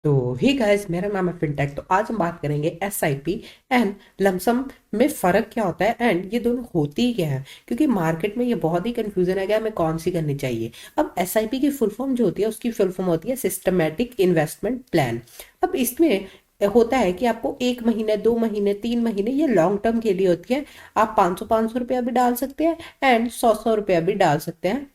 तो ही गाइस, मेरा नाम है फिनटेक। तो आज हम बात करेंगे एसआईपी एंड लमसम में फ़र्क क्या होता है एंड ये दोनों होती ही क्या है, क्योंकि मार्केट में ये बहुत ही कंफ्यूजन है कि हमें कौन सी करनी चाहिए। अब एसआईपी की फुल फॉर्म जो होती है, उसकी फुल फॉर्म होती है सिस्टमेटिक इन्वेस्टमेंट प्लान। अब इसमें होता है कि आपको 1 महीने, 2 महीने, 3 महीने, ये लॉन्ग टर्म के लिए होती है। आप 500 रुपया भी डाल सकते हैं एंड 100 रुपया भी डाल सकते हैं।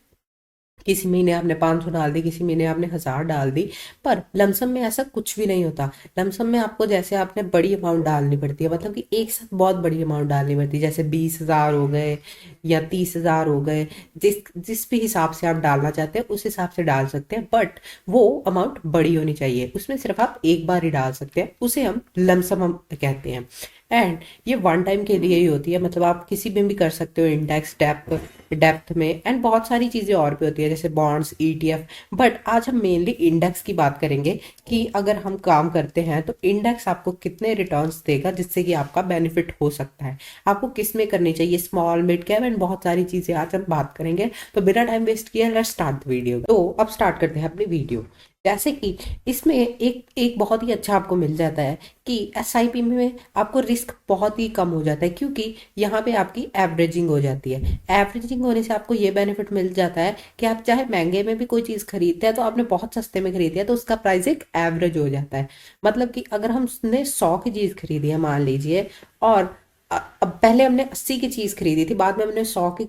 किसी महीने आपने 500 डाल दी, किसी महीने आपने 1000 डाल दी। पर लमसम में ऐसा कुछ भी नहीं होता। लमसम में आपको जैसे आपने बड़ी अमाउंट डालनी पड़ती है, मतलब कि एक साथ बहुत बड़ी अमाउंट डालनी पड़ती है, जैसे 20,000 हो गए या 30,000 हो गए। जिस जिस भी हिसाब से आप डालना चाहते हैं उस हिसाब से डाल सकते हैं, बट वो अमाउंट बड़ी होनी चाहिए। उसमें सिर्फ आप एक बार ही डाल सकते हैं, उसे हम लमसम हम कहते हैं। एंड ये वन टाइम के लिए ही होती है, मतलब आप किसी में भी कर सकते हो, इंडेक्स, डेप्थ में, एंड बहुत सारी चीज़ें और भी होती है जैसे बॉन्ड्स, ईटीएफ। बट आज हम मेनली इंडेक्स की बात करेंगे कि अगर हम काम करते हैं तो इंडेक्स आपको कितने रिटर्न्स देगा, जिससे कि आपका बेनिफिट हो सकता है। आपको किस में करनी चाहिए, स्मॉल, मिड कैप, एंड बहुत सारी चीज़ें आज हम बात करेंगे। तो बिना टाइम वेस्ट किए लेट्स स्टार्ट द वीडियो। तो अब स्टार्ट करते हैं अपनी वीडियो। जैसे कि इसमें एक एक बहुत ही अच्छा आपको मिल जाता है कि एसआईपी में आपको रिस्क बहुत ही कम हो जाता है, क्योंकि यहाँ पे आपकी एवरेजिंग हो जाती है। एवरेजिंग होने से आपको ये बेनिफिट मिल जाता है कि आप चाहे महंगे में भी कोई चीज़ खरीदते हैं, तो आपने बहुत सस्ते में खरीदी है तो उसका प्राइस एक एवरेज हो जाता है। मतलब कि अगर हमने 100 की चीज़ खरीदी है मान लीजिए, और अब पहले हमने 80 की चीज़ खरीदी थी, बाद में हमने 100 की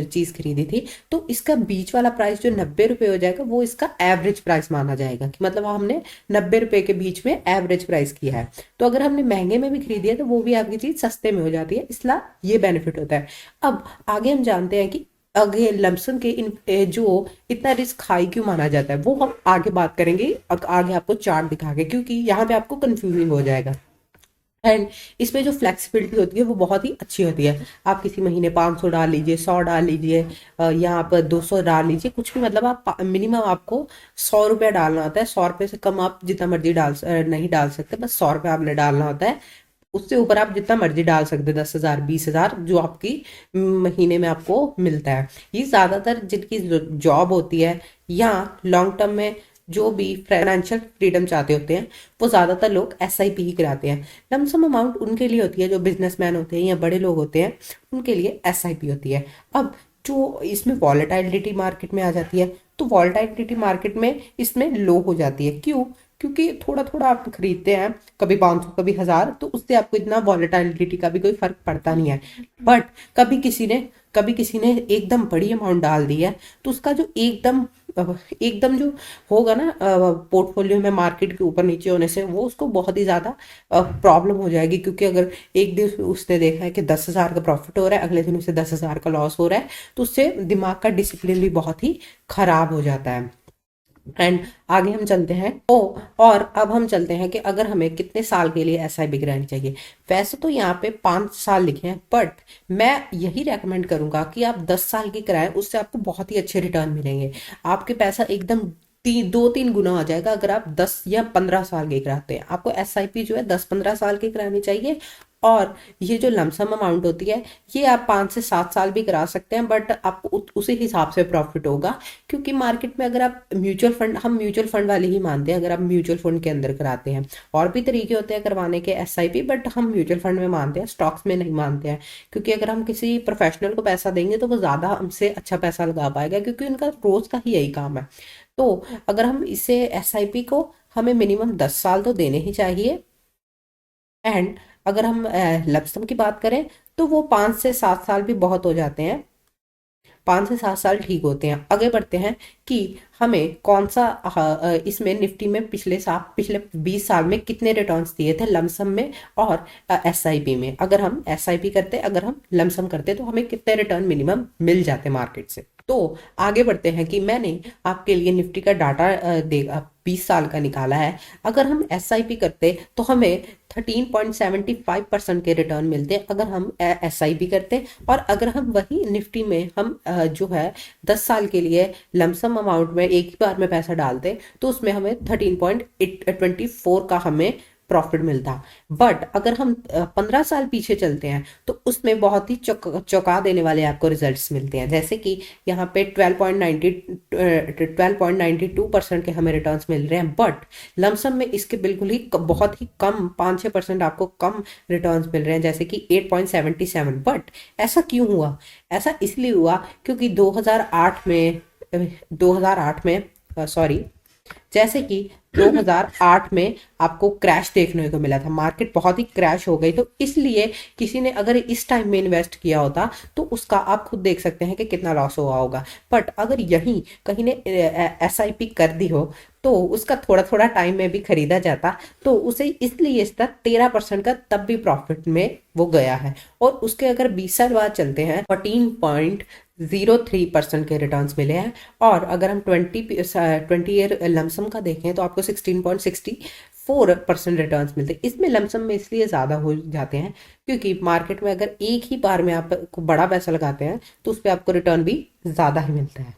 चीज़ खरीदी थी, तो इसका बीच वाला प्राइस जो 90 रुपये हो जाएगा, वो इसका एवरेज प्राइस माना जाएगा, कि मतलब हमने 90 रुपये के बीच में एवरेज प्राइस किया है। तो अगर हमने महंगे में भी खरीदी है तो वो भी आपकी चीज़ सस्ते में हो जाती है, इसलिए ये बेनिफिट होता है। अब आगे हम जानते हैं कि आगे लमसम के जो इतना रिस्क हाई क्यों माना जाता है, वो हम आगे बात करेंगे, आगे आपको चार्ट दिखा के, क्योंकि यहाँ पे आपको कंफ्यूजिंग हो जाएगा। एंड इसमें जो फ्लेक्सिबिलिटी होती है वो बहुत ही अच्छी होती है। आप किसी महीने 500 डाल लीजिए, 100 डाल लीजिए, यहाँ पर 200 डाल लीजिए, कुछ भी, मतलब आप मिनिमम आपको 100 रुपया डालना होता है। 100 रुपये से कम आप जितना मर्जी नहीं डाल सकते, बस 100 रुपया आपने डालना होता है। उससे ऊपर आप जितना मर्जी डाल सकते हैं, 10,000, 20,000, जो आपकी महीने में आपको मिलता है। ये ज़्यादातर जिनकी जॉब होती है या लॉन्ग टर्म में जो भी फाइनेंशियल फ्रीडम चाहते होते हैं, वो ज़्यादातर लोग एसआईपी ही कराते हैं। लमसम अमाउंट उनके लिए होती है जो बिजनेसमैन होते हैं या बड़े लोग होते हैं, उनके लिए एसआईपी होती है। अब जो इसमें वॉलेटाइलिटी मार्केट में आ जाती है, तो वॉलेटाइलिटी मार्केट में इसमें लो हो जाती है। क्यों? क्योंकि थोड़ा थोड़ा आप खरीदते हैं, कभी 500, कभी 1000, तो उससे आपको इतना वॉलेटाइलिटी का भी कोई फर्क पड़ता नहीं है। बट कभी किसी ने एकदम बड़ी अमाउंट डाल दी है, तो उसका जो एकदम जो होगा ना, पोर्टफोलियो में मार्केट के ऊपर नीचे होने से, वो उसको बहुत ही ज़्यादा प्रॉब्लम हो जाएगी। क्योंकि अगर एक दिन उसने देखा है कि 10,000 का प्रॉफिट हो रहा है, अगले दिन उसे 10,000 का लॉस हो रहा है, तो उससे दिमाग का डिसिप्लिन भी बहुत ही खराब हो जाता है। एंड आगे हम चलते हैं। और अब हम चलते हैं कि अगर हमें कितने साल के लिए एसआईपी करानी चाहिए। वैसे तो यहाँ पे 5 साल लिखे हैं, बट मैं यही रेकमेंड करूंगा कि आप 10 साल की कराएं, उससे आपको बहुत ही अच्छे रिटर्न मिलेंगे। आपके पैसा एकदम 2-3 गुना हो जाएगा अगर आप 10 या 15 साल की कराते हैं। आपको एसआईपी जो है 10-15 साल की करानी चाहिए। और ये जो लमसम अमाउंट होती है, ये आप 5 से 7 साल भी करा सकते हैं, बट आपको उसी हिसाब से प्रॉफिट होगा। क्योंकि मार्केट में अगर आप हम म्यूचुअल फंड वाले ही मानते हैं अगर आप म्यूचुअल फंड के अंदर कराते हैं। और भी तरीके होते हैं करवाने के एसआईपी, बट हम म्यूचुअल फंड में मानते हैं, स्टॉक्स में नहीं मानते हैं। क्योंकि अगर हम किसी प्रोफेशनल को पैसा देंगे तो वो ज़्यादा हमसे अच्छा पैसा लगा पाएगा, क्योंकि उनका रोज का ही यही काम है। तो अगर हम इसे एसआईपी को, हमें मिनिमम 10 साल तो देने ही चाहिए। एंड अगर हम लमसम की बात करें, तो वो 5 से 7 साल भी बहुत हो जाते हैं। 5 से 7 साल ठीक होते हैं। आगे बढ़ते हैं कि हमें कौन सा इसमें निफ्टी में पिछले 20 साल में कितने रिटर्न्स दिए थे लमसम में और एसआईपी में। अगर हम एसआईपी करते, अगर हम लमसम करते, तो हमें कितने रिटर्न मिनिमम मिल जाते मार्केट से। तो आगे बढ़ते हैं कि मैंने आपके लिए निफ्टी का डाटा 20 साल का निकाला है। अगर हम एसआईपी करते तो हमें 13.75% के रिटर्न मिलते हैं अगर हम एसआईपी करते। और अगर हम वही निफ्टी में हम जो है 10 साल के लिए लमसम अमाउंट में एक ही बार में पैसा डालते, तो उसमें हमें 13.24 का हमें प्रॉफिट मिलता। बट अगर हम 15 साल पीछे चलते हैं तो उसमें बहुत ही चौंका देने वाले आपको रिजल्ट्स मिलते हैं। जैसे कि यहाँ पे 12.92% के हमें रिटर्न्स मिल रहे हैं, बट लमसम में इसके बिल्कुल ही बहुत ही कम 5-6% आपको कम रिटर्न्स मिल रहे हैं, जैसे कि 8.77। बट ऐसा क्यों हुआ? ऐसा इसलिए हुआ क्योंकि 2008 में सॉरी जैसे कि 2008 में आपको क्रैश देखने को मिला था, मार्केट बहुत ही क्रैश हो गई, तो इसलिए किसी ने अगर इस टाइम में इन्वेस्ट किया होता तो उसका आप खुद देख सकते हैं कि कितना लॉस हुआ होगा। बट अगर यही कहीं ने एसआईपी कर दी हो तो उसका थोड़ा थोड़ा टाइम में भी खरीदा जाता, तो उसे इसलिए इसका 13% का तब भी प्रॉफिट में वो गया है। और उसके अगर 20 साल बाद चलते हैं 14.03% के रिटर्न्स मिले हैं। और अगर हम 20 ईयर लमसम का देखें तो आपको 16.64% रिटर्न्स मिलते हैं। इसमें लमसम में इसलिए ज़्यादा हो जाते हैं क्योंकि मार्केट में अगर एक ही बार में आप बड़ा पैसा लगाते हैं तो उस पर आपको रिटर्न भी ज़्यादा ही मिलता है।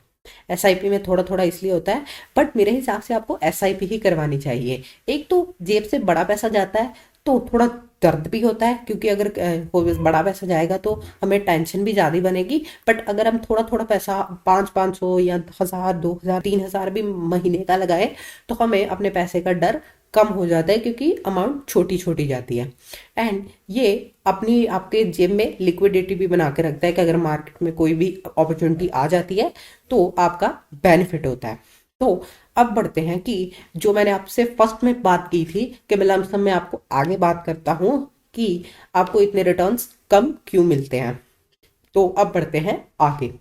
एसआईपी में थोड़ा थोड़ा इसलिए होता है, बट मेरे हिसाब से आपको एसआईपी ही करवानी चाहिए। एक तो जेब से बड़ा पैसा जाता है तो थोड़ा दर्द भी होता है, क्योंकि अगर बड़ा पैसा जाएगा तो हमें टेंशन भी ज़्यादा बनेगी। बट अगर हम थोड़ा थोड़ा पैसा 500 या 1000 2000 3000 भी महीने का लगाए तो हमें अपने पैसे का डर कम हो जाता है, क्योंकि अमाउंट छोटी छोटी जाती है। एंड ये अपनी आपके जेब में लिक्विडिटी भी बना के रखता है कि अगर मार्केट में कोई भी अपॉर्चुनिटी आ जाती है तो आपका बेनिफिट होता है। तो अब बढ़ते हैं कि जो मैंने आपसे फर्स्ट में बात की थी कि मैं लमसम में आपको आगे बात करता हूँ कि आपको इतने रिटर्न्स कम क्यों मिलते हैं। तो अब बढ़ते हैं आगे।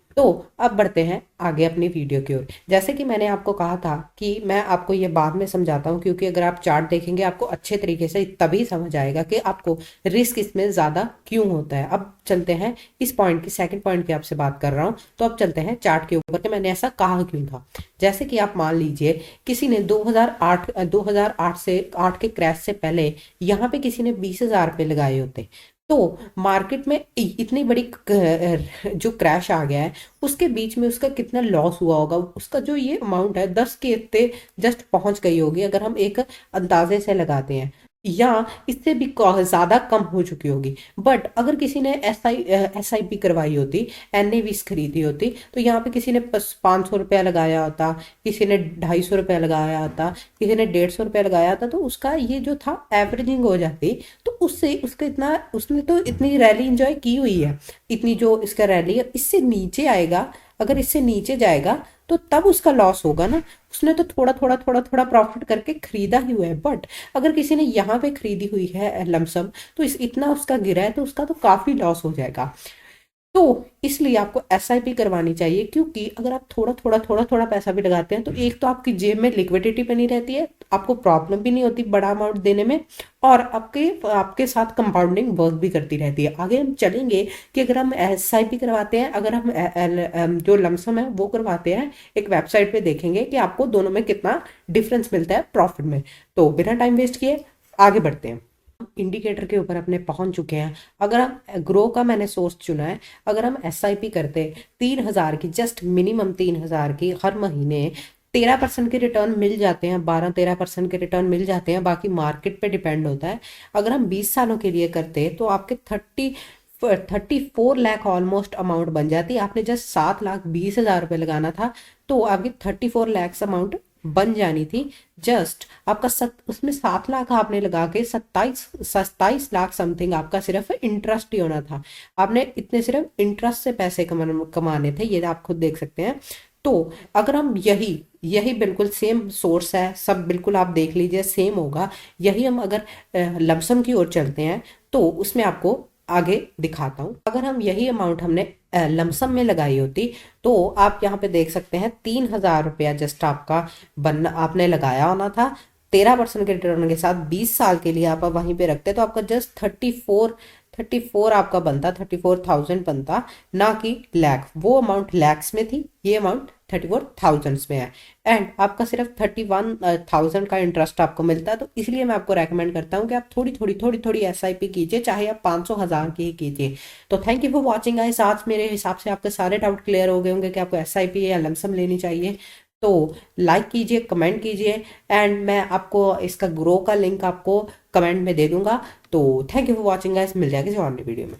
अपनी वीडियो की ओर। जैसे कि मैंने आपको कहा था कि मैं आपको ये बाद में समझाता हूँ, क्योंकि अगर आप चार्ट देखेंगे आपको अच्छे तरीके से तभी समझ आएगा कि आपको रिस्क इसमें ज़्यादा क्यों होता है। अब चलते हैं इस पॉइंट की, सेकंड पॉइंट की आपसे बात कर रहा हूँ, तो अब चलते हैं चार्ट के ऊपर कि मैंने ऐसा कहा क्यों था। जैसे कि आप मान लीजिए किसी ने 2008 से 8 के क्रैश से पहले यहाँ पे किसी ने 20,000 रुपये लगाए होते, तो मार्केट में इतनी बड़ी जो क्रैश आ गया है उसके बीच में उसका कितना लॉस हुआ होगा। उसका जो ये अमाउंट है 10 के इतने जस्ट पहुंच गई होगी, अगर हम एक अंदाजे से लगाते हैं, या इससे भी ज़्यादा कम हो चुकी होगी। बट अगर किसी ने एसआईपी करवाई होती, एनएवीज खरीदी होती, तो यहाँ पे किसी ने 500 रुपया लगाया होता, किसी ने 250 रुपया लगाया होता, किसी ने 150 रुपया लगाया होता, तो उसका ये जो था एवरेजिंग हो जाती। तो उससे उसका इतना, उसने तो इतनी रैली इंजॉय की हुई है, इतनी जो इसका रैली है, इससे नीचे आएगा, अगर इससे नीचे जाएगा तो तब उसका लॉस होगा ना। उसने तो थोड़ा प्रॉफिट करके खरीदा ही हुआ है। बट अगर किसी ने यहाँ पे खरीदी हुई है लमसम, तो इतना उसका गिरा है तो उसका तो काफी लॉस हो जाएगा। तो इसलिए आपको एसआईपी करवानी चाहिए, क्योंकि अगर आप थोड़ा पैसा भी लगाते हैं तो एक तो आपकी जेब में लिक्विडिटी बनी रहती है, आपको प्रॉब्लम भी नहीं होती बड़ा अमाउंट देने में, और आपके साथ कंपाउंडिंग वर्क भी करती रहती है। आगे हम चलेंगे कि अगर हम एसआईपी करवाते हैं, अगर हम जो लमसम है वो करवाते हैं, एक वेबसाइट पे देखेंगे कि आपको दोनों में कितना डिफरेंस मिलता है प्रॉफिट में। तो बिना टाइम वेस्ट किए आगे बढ़ते हैं। इंडिकेटर के ऊपर अपने पहुंच चुके हैं। अगर हम ग्रो का मैंने सोर्स चुना है, अगर हम एसआईपी करते 3,000 की, जस्ट मिनिमम 3,000 की, हर महीने 13% के रिटर्न मिल जाते हैं, 12-13% के रिटर्न मिल जाते हैं, बाकी मार्केट पे डिपेंड होता है। अगर हम 20 सालों के लिए करते तो आपके 34 लाख ऑलमोस्ट अमाउंट बन जाती। आपने जस्ट 7,20,000 रुपये लगाना था तो आपकी 34 लैक्स अमाउंट बन जानी थी। जस्ट आपका उसमें 7 लाख आपने लगा के 27 लाख समथिंग आपका सिर्फ इंटरेस्ट ही होना था। आपने इतने सिर्फ इंटरेस्ट से पैसे कमाने थे, ये आप खुद देख सकते हैं। तो अगर हम यही बिल्कुल सेम सोर्स है, सब बिल्कुल आप देख लीजिए सेम होगा। यही हम अगर लमसम की ओर चलते हैं तो उसमें आपको आगे दिखाता हूँ। अगर हम यही अमाउंट हमने लमसम में लगाई होती तो आप यहाँ पे देख सकते हैं 3,000 रुपया जस्ट आपने लगाया होना था। 13% के रिटर्न के साथ 20 साल के लिए आप वहीं पे रखते तो आपका जस्ट 34 आपका बनता, 34,000 बनता, ना कि लैख। वो अमाउंट लैक्स में थी, ये अमाउंट 34,000 में है। एंड आपका सिर्फ 31,000 का इंटरेस्ट आपको मिलता है। तो इसलिए मैं आपको रेकमेंड करता हूँ कि आप थोड़ी एसआईपी कीजिए, चाहे आप 500,000 की ही कीजिए। तो thank you for watching guys. आज मेरे हिसाब से आपके सारे डाउट क्लियर हो गए होंगे कि आपको एसआईपी या लमसम लेनी चाहिए। तो लाइक कीजिए, कमेंट कीजिए, एंड मैं आपको इसका ग्रो का लिंक आपको कमेंट में दे दूंगा। तो thank you for watching guys, मिल जाएगा किसी और वीडियो में।